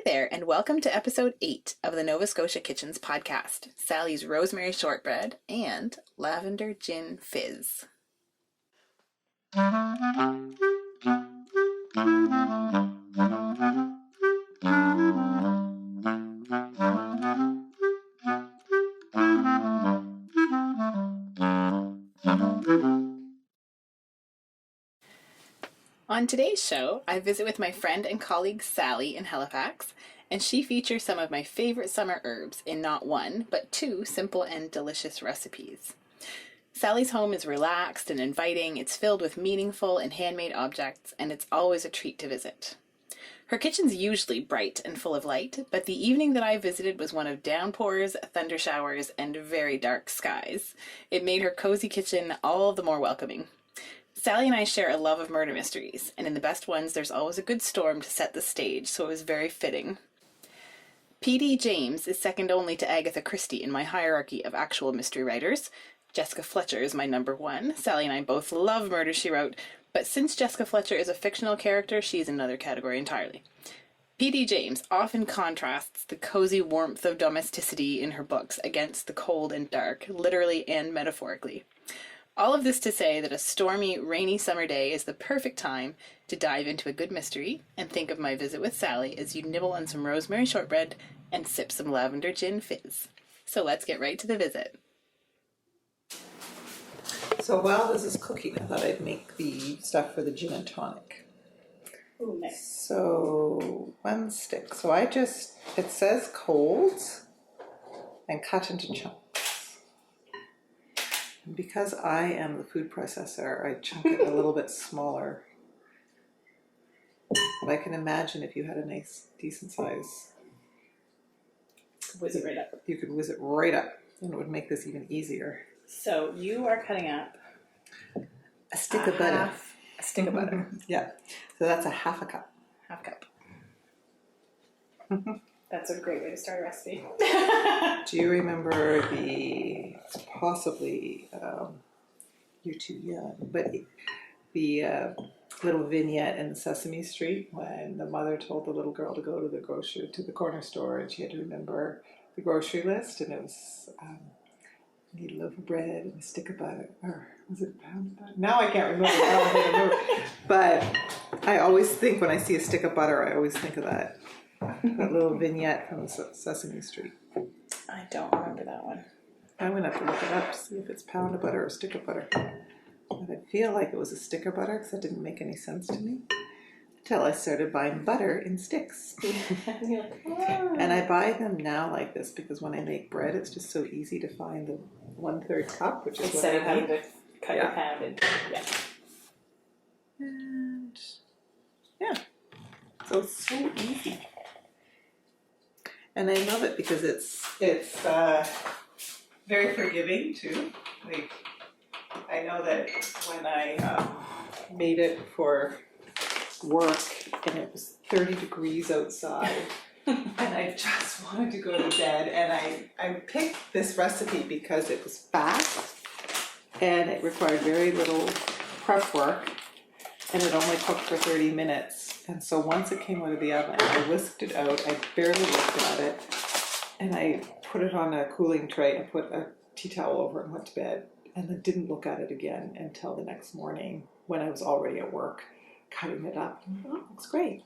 there, and welcome to episode 8 of the Nova Scotia Kitchens podcast, Sally's Rosemary Shortbread and Lavender Gin Fizz. On today's show, I visit with my friend and colleague Sally in Halifax, and she features some of my favorite summer herbs in not one, but 2 simple and delicious recipes. Sally's home is relaxed and inviting, it's filled with meaningful and handmade objects, and it's always a treat to visit. Her kitchen's usually bright and full of light, but the evening that I visited was one of downpours, thunder showers, and very dark skies. It made her cozy kitchen all the more welcoming. Sally and I share a love of murder mysteries, and in the best ones there's always a good storm to set the stage, so it was very fitting. P.D. James is second only to Agatha Christie in my hierarchy of actual mystery writers. Jessica Fletcher is my number 1. Sally and I both love Murder, She Wrote, but since Jessica Fletcher is a fictional character, she's another category entirely. P.D. James often contrasts the cozy warmth of domesticity in her books against the cold and dark, literally and metaphorically. All of this to say that a stormy, rainy summer day is the perfect time to dive into a good mystery and think of my visit with Sally as you nibble on some rosemary shortbread and sip some lavender gin fizz. So let's get right to the visit. So while this is cooking, I thought I'd make the stuff for the gin and tonic. Ooh, nice. So 1 stick. So it says cold and cut into chunks. And because I am the food processor, I chunk it a little bit smaller. But I can imagine if you had a nice, decent size. Whiz it right up. You could whiz it right up, and it would make this even easier. So you are cutting up a stick of butter. A stick of butter. Yeah. So that's a half a cup. Half cup. That's a great way to start a recipe. Do you remember possibly, you're too young, but the little vignette in Sesame Street when the mother told the little girl to go to the corner store, and she had to remember the grocery list, and it was you need a loaf of bread and a stick of butter, or was it a pound of butter? Now I can't remember. But I always think when I see a stick of butter, I always think of that little vignette from Sesame Street. I don't remember that one. I'm going to have to look it up to see if it's pound of butter or stick of butter. But I feel like it was a stick of butter because that didn't make any sense to me until I started buying butter in sticks. And I buy them now like this because when I make bread, it's just so easy to find the 1/3 cup, which is instead what of I having need. to cut your pound. Yeah. And yeah, so it's so easy. And I love it because it's very forgiving too. Like, I know that when I made it for work and it was 30 degrees outside and I just wanted to go to bed, and I picked this recipe because it was fast and it required very little prep work, and it only cooked for 30 minutes. And so once it came out of the oven, I whisked it out, I barely looked at it, and I put it on a cooling tray and put a tea towel over it and went to bed. And I didn't look at it again until the next morning when I was already at work cutting it up. Oh, it looks great.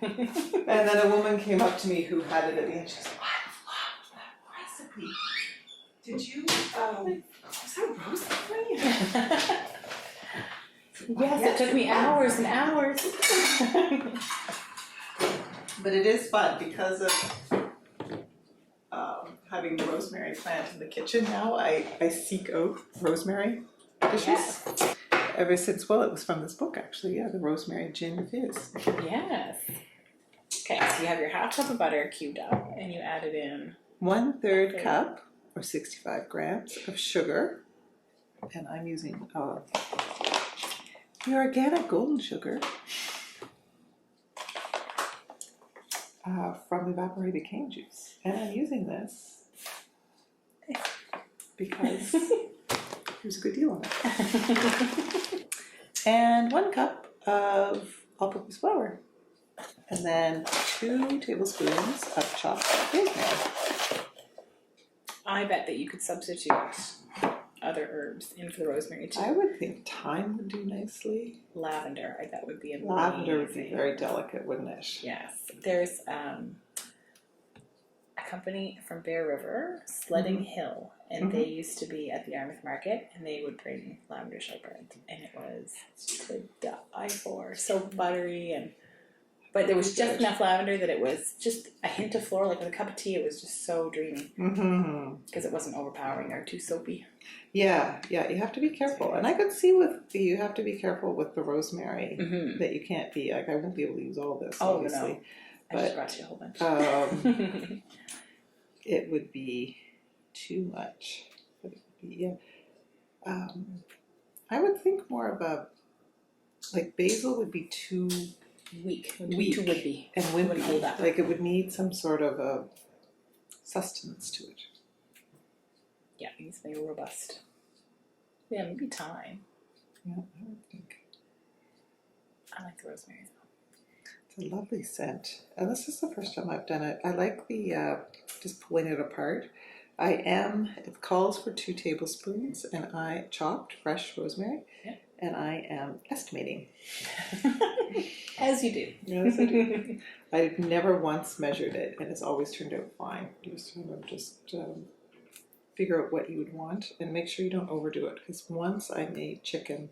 And then a woman came up to me who had it at the end. She said, I love that recipe. Did you, was that Rosemary? Yes, it took me hours and hours. But it is fun because of having the rosemary plant in the kitchen now. I seek out rosemary dishes. Yes. Ever since, well, it was from this book actually, yeah, the Rosemary Gin Fizz. Yes. Okay, so you have your half cup of butter cubed up, and you added in 1/3 cup, or 65 grams of sugar, and I'm using the organic golden sugar from evaporated cane juice. And I'm using this because there's a good deal on it. And 1 cup of all-purpose flour. And then 2 tablespoons of chopped rosemary. I bet that you could substitute other herbs in for the rosemary too. I would think thyme would do nicely. Lavender, I bet would be amazing. Lavender would be very delicate, wouldn't it? Yes. There's a company from Bear River, Sledding Hill, and they used to be at the Yarmouth Market, and they would bring lavender shortbread, and it was to die for. So buttery, but there was just enough lavender that it was just a hint of floral. Like with a cup of tea, it was just so dreamy because it wasn't overpowering or too soapy. Yeah, you have to be careful. And I could see you have to be careful with the rosemary that you can't be, like I won't be able to use all this, obviously. No. I just brought you a whole bunch. It would be too much. I would think more of like basil would be too weak and wimpy. wimpy. Hold up. Like it would need some sort of a sustenance to it. Yeah, it needs to be robust. Yeah, maybe thyme. Yeah, I would think. I like the rosemary. It's a lovely scent. And this is the first time I've done it. I like the just pulling it apart. It calls for 2 tablespoons and I chopped fresh rosemary. Yeah. And I am estimating. As you do. Yes, I do. I've never once measured it and it's always turned out fine. You just figure out what you would want and make sure you don't overdo it. Because once I made chicken,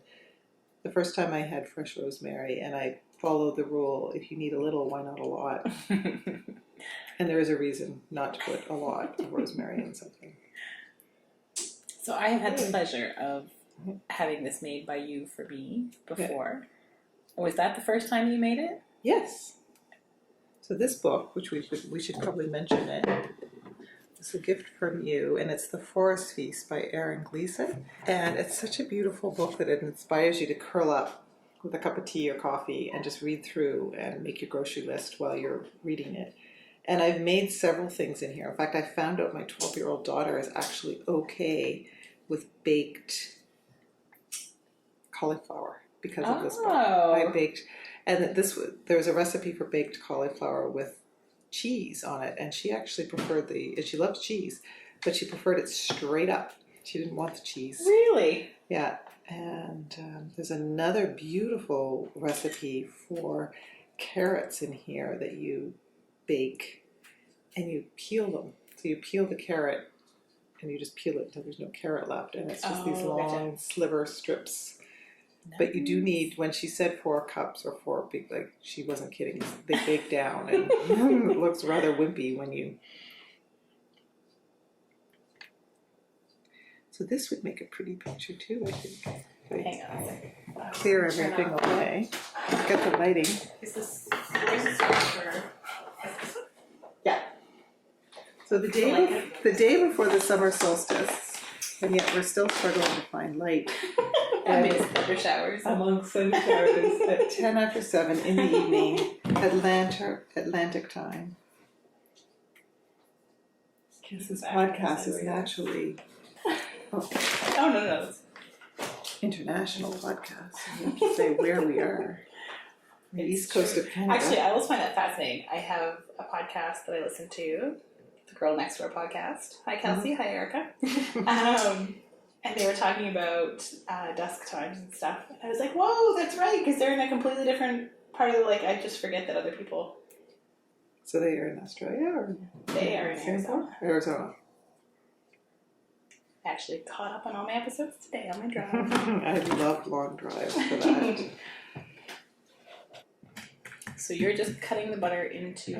the first time I had fresh rosemary and I followed the rule, if you need a little, why not a lot? And there is a reason not to put a lot of rosemary in something. So I have had the pleasure of having this made by you for me before. Yeah. Was that the first time you made it? Yes. So this book, which we should probably mention it, it's a gift from you, and it's The Forest Feast by Erin Gleason. And it's such a beautiful book that it inspires you to curl up with a cup of tea or coffee and just read through and make your grocery list while you're reading it. And I've made several things in here. In fact, I found out my 12-year-old daughter is actually okay with baked cauliflower because of this book. I baked, and there was a recipe for baked cauliflower with cheese on it, and she actually preferred and she loves cheese, but she preferred it straight up. She didn't want the cheese. Really? Yeah. And there's another beautiful recipe for carrots in here that you bake and you peel them. So you peel the carrot and you just peel it until there's no carrot left, and it's just these long sliver strips. Nice. But you do need, when she said 4 cups or 4 big, like she wasn't kidding, they bake down and it looks rather wimpy when you. So this would make a pretty picture too, I think. Hang on a second. Clear everything away. Get the lighting. Where's this for? Yeah. So the day before the summer solstice, and yet we're still struggling to find light. Amidst thunder showers. Amongst thunder showers at 10 after 7 in the evening, Atlantic time. This podcast is naturally no. International podcast. We have to say where we are. The East Coast of Canada. Actually, I always find that fascinating. I have a podcast that I listen to, the Girl Next Door podcast. Hi, Kelsey. Hi, Erica. And they were talking about dusk times and stuff. And I was like, whoa, that's right, because they're in a completely different part of the, I just forget that other people. So they are in Australia? Or they are in Arizona. Arizona. Actually caught up on all my episodes today on my drive. I love long drives for that. So you're just cutting the butter into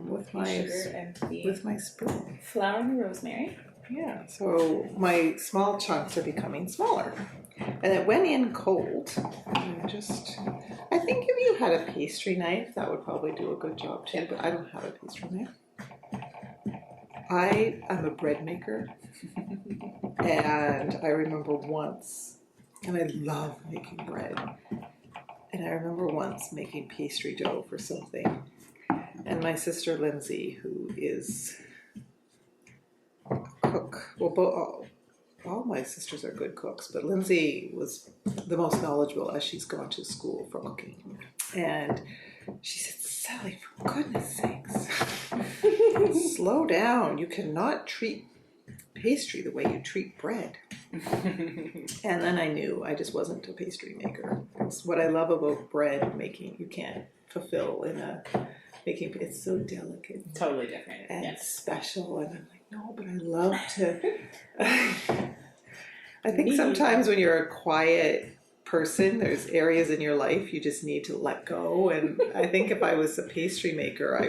with my sugar and with my spoon. Flour and rosemary. Yeah, so my small chunks are becoming smaller. And it went in cold. I think if you had a pastry knife, that would probably do a good job too, but I don't have a pastry knife. I am a bread maker. And I remember once, and I love making bread, and I remember once making pastry dough for something, and my sister Lindsay, who is a cook, well, all my sisters are good cooks, but Lindsay was the most knowledgeable as she's gone to school for cooking, and she said, Sally, for goodness sakes, slow down. You cannot treat pastry the way you treat bread. And then I knew I just wasn't a pastry maker. It's what I love about bread making. You can't fulfill in a making. It's so delicate, Totally different, and special. And I'm like, no, but I love to. I think sometimes when you're a quiet person, there's areas in your life you just need to let go. And I think if I was a pastry maker, I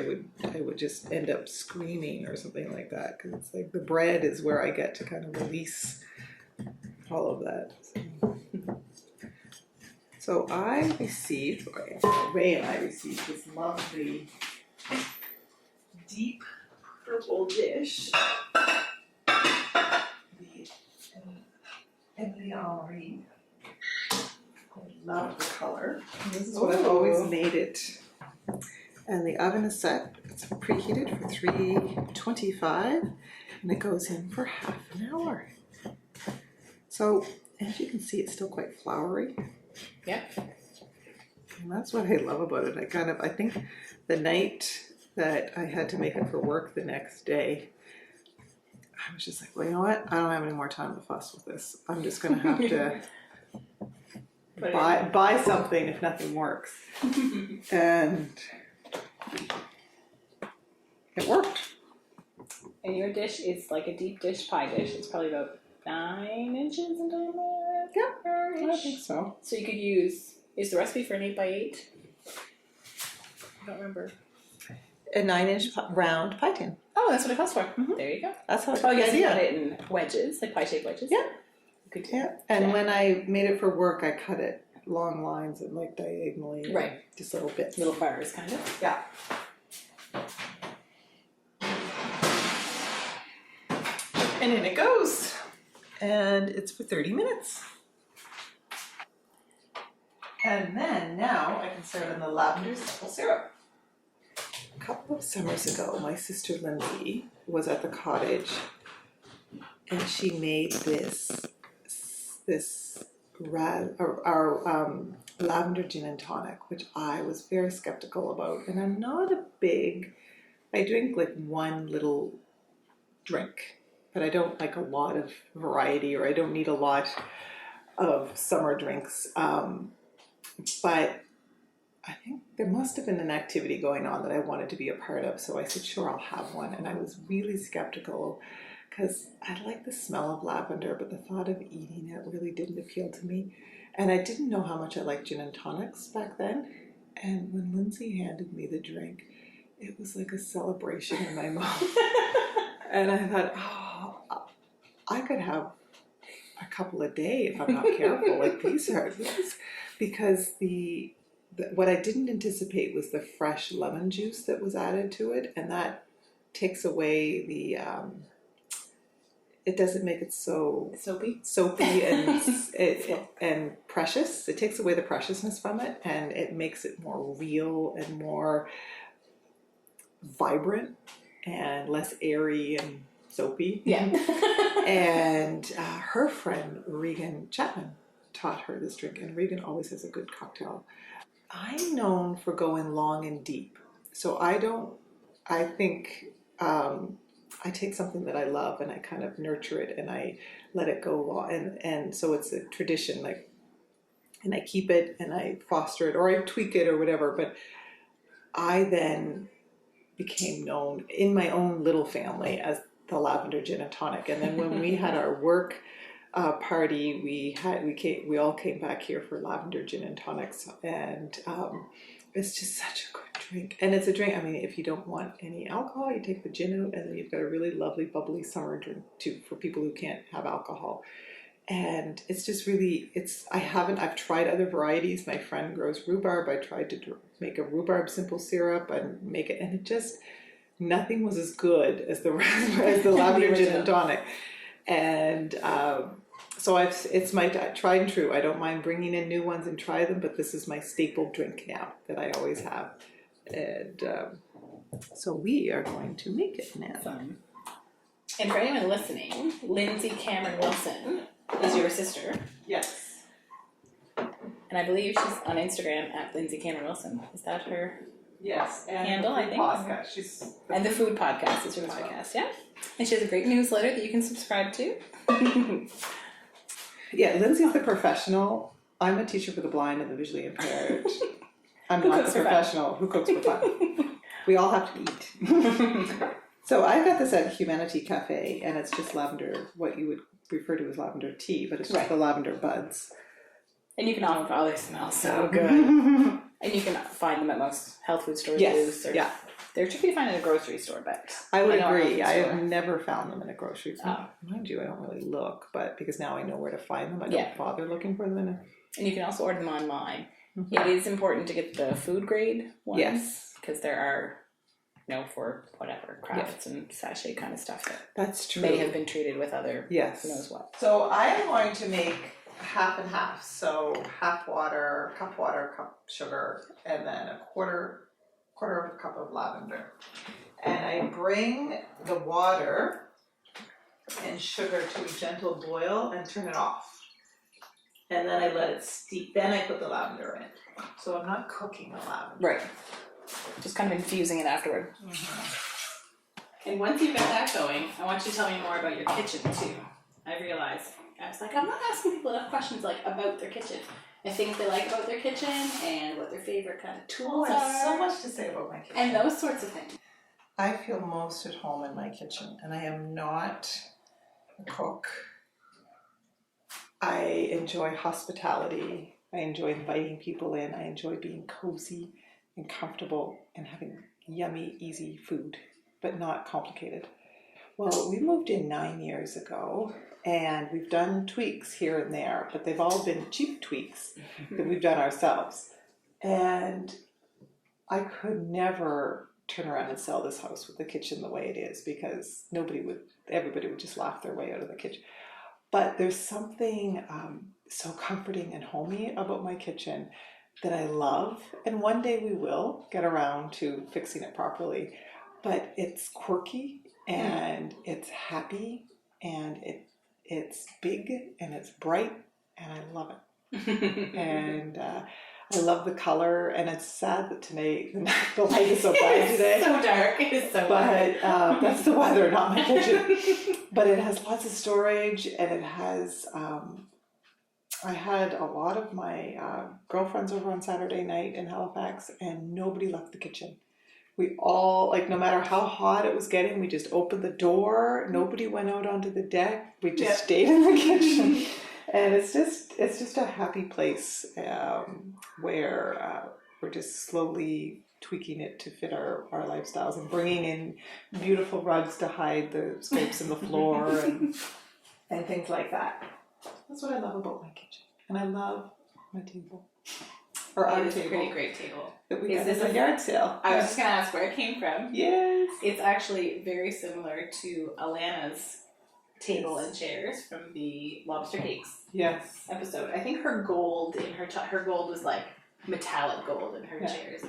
would just end up screaming or something like that, because it's like the bread is where I get to kind of release all of that. So I received, Ray and I received this lovely deep purple dish. The Emily Henri. I love the color. This is what I've always made it. And the oven is set. It's preheated for 325, and it goes in for half an hour. So as you can see, it's still quite floury. Yep. And that's what I love about it. I think the night that I had to make it for work the next day, I was just like, well, you know what? I don't have any more time to fuss with this. I'm just going to have to buy something if nothing works. And it worked. And your dish is like a deep dish pie dish. It's probably about 9 inches in diameter. Yeah, I think so. So you could use, is the recipe for an 8x8? I don't remember. A 9-inch round pie tin. Oh, that's what it calls for. Mm-hmm. There you go. That's how. Oh, yes, you got it in wedges, like pie-shaped wedges. Yeah. Good. Yeah. And when I made it for work, I cut it long lines and like diagonally. Right. Just little bits. Little bars, kind of. Yeah. And in it goes. And it's for 30 minutes. And then now I can start on the lavender simple syrup. A couple of summers ago, my sister Lindsay was at the cottage, and she made our lavender gin and tonic, which I was very skeptical about. And I'm not I drink like one little drink, but I don't like a lot of variety, or I don't need a lot of summer drinks. But I think there must have been an activity going on that I wanted to be a part of. So I said, sure, I'll have one. And I was really skeptical because I like the smell of lavender, but the thought of eating it really didn't appeal to me. And I didn't know how much I liked gin and tonics back then. And when Lindsay handed me the drink, it was like a celebration in my mouth. And I thought, oh, I could have a couple a day if I'm not careful. Like these, because what I didn't anticipate was the fresh lemon juice that was added to it, and that takes away the. It doesn't make it so soapy and precious. It takes away the preciousness from it, and it makes it more real and more vibrant and less airy and soapy. Yeah. And her friend Regan Chapman taught her this drink, and Regan always has a good cocktail. I'm known for going long and deep, so I think I take something that I love and I kind of nurture it and I let it go long, and so it's a tradition, like, and I keep it and I foster it or I tweak it or whatever. But I then became known in my own little family as the lavender gin and tonic. And then when we had our work party, we all came back here for lavender gin and tonics, and it's just such a good drink. And it's a drink, I mean, if you don't want any alcohol, you take the gin out, and then you've got a really lovely bubbly summer drink too for people who can't have alcohol. And it's just really, I've tried other varieties. My friend grows rhubarb. I tried to make a rhubarb simple syrup and make it, and it just, nothing was as good as the lavender gin and tonic. And so it's my tried and true. I don't mind bringing in new ones and try them, but this is my staple drink now that I always have. And so we are going to make it now. Awesome. And for anyone listening, Lindsay Cameron Wilson is your sister. Yes. And I believe she's on Instagram at Lindsay Cameron Wilson. Is that her Yes, and Handle, the I food think. podcast. She's And the food podcast is her As well. podcast, yeah. And she has a great newsletter that you can subscribe to. Yeah, Lindsay the professional. I'm a teacher for the blind and the visually impaired. I'm Who not cooks the for fun. professional who cooks for fun. We all have to eat. So I got this at Humanity Cafe, and it's just lavender, what you would refer to as lavender tea, but it's just Right. the lavender buds. And you can they smell so good. And you can find them at most health food stores. Yes, Booths, or yeah. They're tricky to find in a grocery store, but I would know a health agree. food I store. have never found them in a grocery store. Oh. Mind you, I don't really look, but because now I know where to find them, I don't Yeah. bother looking for them. And you can also order them online. Mhm. It is important to get the food grade ones. Yes. Because there are, for whatever, crafts and sachet kind of stuff that That's true. may have been treated with other Yes. who knows what. So I am going to make half and half. So half water, cup sugar, and then a quarter of a cup of lavender. And I bring the water and sugar to a gentle boil and turn it off. And then I let it steep. Then I put the lavender in. So I'm not cooking the lavender. Right. Just kind of infusing it afterward. And once you've got that going, I want you to tell me more about your kitchen too. I realized, I was like, I'm not asking people enough questions about their kitchen. And things they like about their kitchen and what their favorite kind of tools I are. have so much to say about my kitchen. And those sorts of things. I feel most at home in my kitchen, and I am not a cook. I enjoy hospitality. I enjoy inviting people in. I enjoy being cozy and comfortable and having yummy, easy food, but not complicated. Well, we moved in 9 years ago, and we've done tweaks here and there, but they've all been cheap tweaks that we've done ourselves. And I could never turn around and sell this house with the kitchen the way it is, because everybody would just laugh their way out of the kitchen. But there's something so comforting and homey about my kitchen that I love, and one day we will get around to fixing it properly. But it's quirky and it's happy and it's big and it's bright, and I love it. And I love the color, and it's sad that today the light is so bright today. It's so dark. It is so dark. But that's the weather, not my kitchen. But it has lots of storage, and it has. I had a lot of my girlfriends over on Saturday night in Halifax, and nobody left the kitchen. We all, no matter how hot it was getting, we just opened the door. Nobody went out onto the deck. We just stayed in the kitchen. And it's just a happy place where we're just slowly tweaking it to fit our lifestyles and bringing in beautiful rugs to hide the scrapes in the floor and things like that. That's what I love about my kitchen. And I love my table. Or our It is a table. pretty great table. That we Is got this at a a yard sale. I was just going to ask where it came from. Yes. It's actually very similar to Alana's table and chairs from the lobster cakes Yes. episode. I think her gold in her gold was like metallic gold in her Yeah. chairs.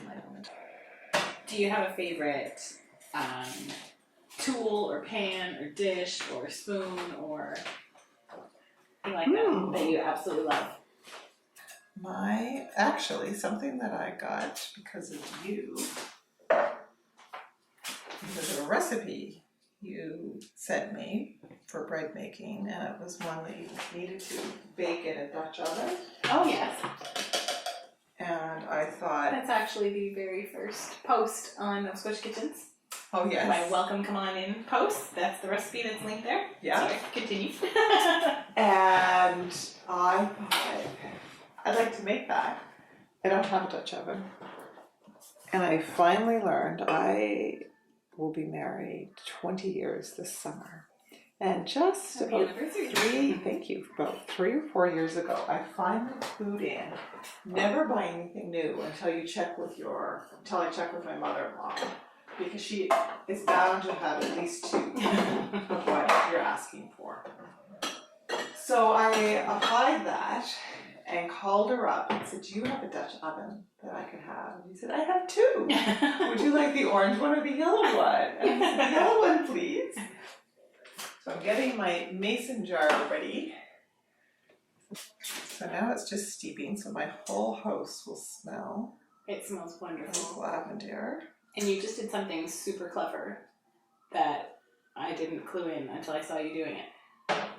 Do you have a favorite tool or pan or dish or spoon or thing like that you absolutely love? Actually, something that I got because of you, because of a recipe you sent me for bread making, and it was one that you needed to bake in a Dutch oven. Oh yes. And I thought, That's actually the very first post on Nova Scotia Kitchens. oh yes. My welcome, come on in post. That's the recipe that's linked there. Yeah. Sorry, continue. And I thought, I'd like to make that. I don't have a Dutch oven. And I finally learned I will be married 20 years this summer. And just Happy about anniversary. about 3 or 4 years ago, I finally clued in. Never buy anything new until I check with my mother-in-law, because she is bound to have at least 2 of what you're asking for. So I applied that and called her up and said, do you have a Dutch oven that I could have? And he said, I have 2. Would you like the orange one or the yellow one? And I said, the yellow one, please. So I'm getting my mason jar ready. So now it's just steeping, so my whole house will smell It smells There's wonderful. lavender. And you just did something super clever that I didn't clue in until I saw you doing it.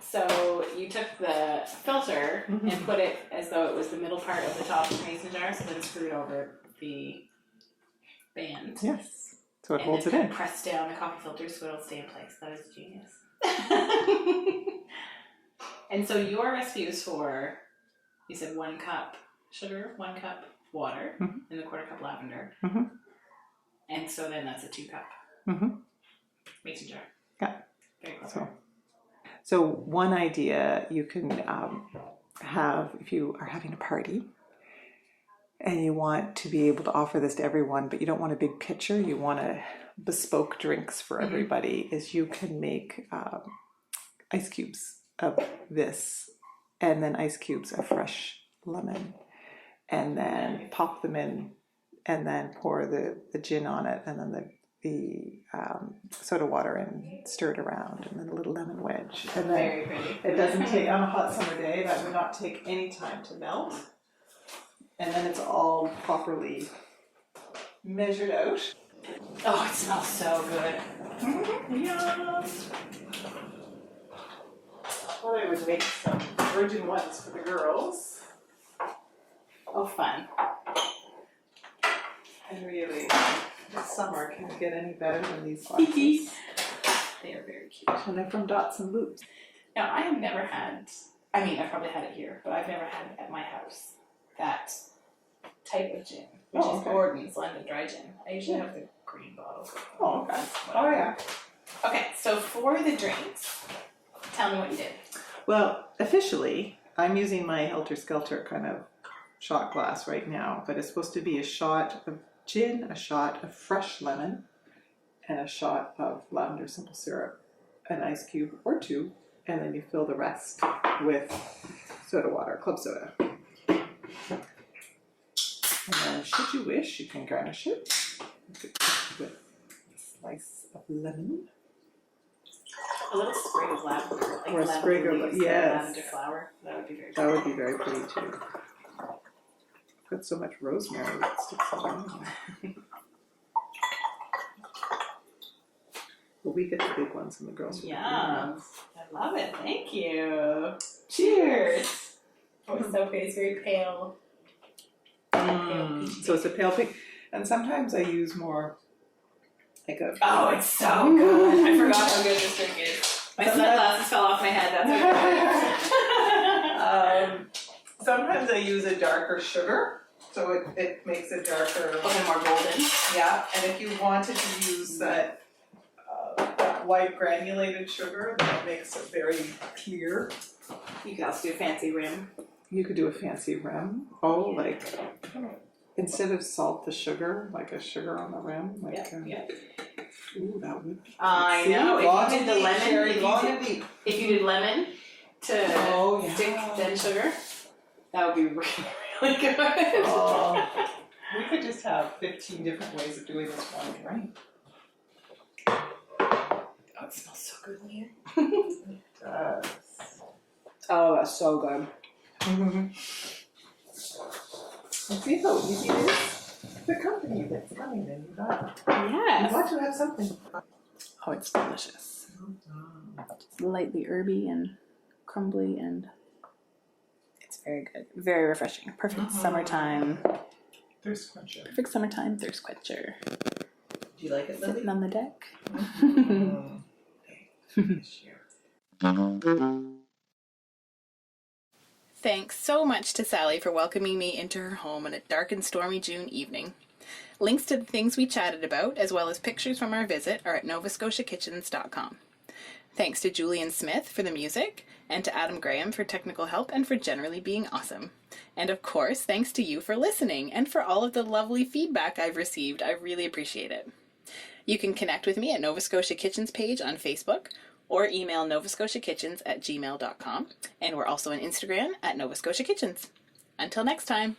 So you took the filter and put it as though it was the middle part of the top of the mason jar, so then screwed over the band. Yes. So it And holds then it kind in. of press down the coffee filter so it'll stay in place. That is genius. And so your recipe was for, you said 1 cup sugar, 1 cup water, and a 1/4 cup lavender. And so then that's a 2 cup mason jar. Yeah. Very clever. So one idea you can have if you are having a party and you want to be able to offer this to everyone, but you don't want a big pitcher, you want a bespoke drinks for everybody, is you can make ice cubes of this and then ice cubes of fresh lemon and then pop them in and then pour the gin on it and then the soda water and stir it around and then a little lemon wedge. And then Very pretty. it doesn't take, on a hot summer day, that would not take any time to melt. And then it's all properly measured out. Oh, it smells so good. Yum! Well, I would make some virgin ones for the girls. Oh, fun. And really, this summer, can you get any better than these glasses? They are very cute. And they're from Dots and Loops. Now, I have never had, I mean, I've probably had it here, but I've never had it at my house. That type of gin, which is Gordon's London Dry Gin. I usually have the green bottle. Oh, okay. Oh, yeah. Okay, so for the drinks, tell me what you did. Well, officially, I'm using my Helter Skelter kind of shot glass right now, but it's supposed to be a shot of gin, a shot of fresh lemon, and a shot of lavender simple syrup, an ice cube or 2, and then you fill the rest with soda water, club soda. And then, should you wish, you can garnish it with a slice of lemon. A little sprig of lavender, like Or a sprig of, leaves, yes. lavender flower. That would be very That would be very pretty too. Got so much rosemary that sticks around. But we get the big ones and the girls. Yeah, I love it. Thank you. Cheers. Oh, it's so pretty. It's very pale. So it's a pale pink, and sometimes I use more like a. Oh, it's so good. I forgot how good this drink is. My sunglasses fell off my head. That's okay. Sometimes I use a darker sugar, so it makes it darker. Okay, more golden. Yeah, and if you wanted to use that white granulated sugar, that makes it very clear. You can also do a fancy rim. You could do a fancy rim. Oh, like instead of salt the sugar, like a sugar on the rim. Like, Yeah. Ooh, that would. I know. If you did the lemon, if you did lemon to stick then sugar, that would be really, really good. We could just have 15 different ways of doing this one drink. Oh, it smells so good in here. It does. Oh, that's so good. And see how easy it is? The company that's coming in, you got. Yes. You want to have something. Oh, it's delicious. It's lightly herby and crumbly, and it's very good. Very refreshing. Perfect summertime. Thirst quencher. Perfect summertime thirst quencher. Do you like it, Lily? Sitting on the deck. Thanks so much to Sally for welcoming me into her home on a dark and stormy June evening. Links to the things we chatted about, as well as pictures from our visit, are at novascotiakitchens.com. Thanks to Julian Smith for the music, and to Adam Graham for technical help and for generally being awesome. And of course, thanks to you for listening and for all of the lovely feedback I've received. I really appreciate it. You can connect with me at Nova Scotia Kitchens page on Facebook, or email novascotiakitchens@gmail.com. And we're also on Instagram at Nova Scotia Kitchens. Until next time.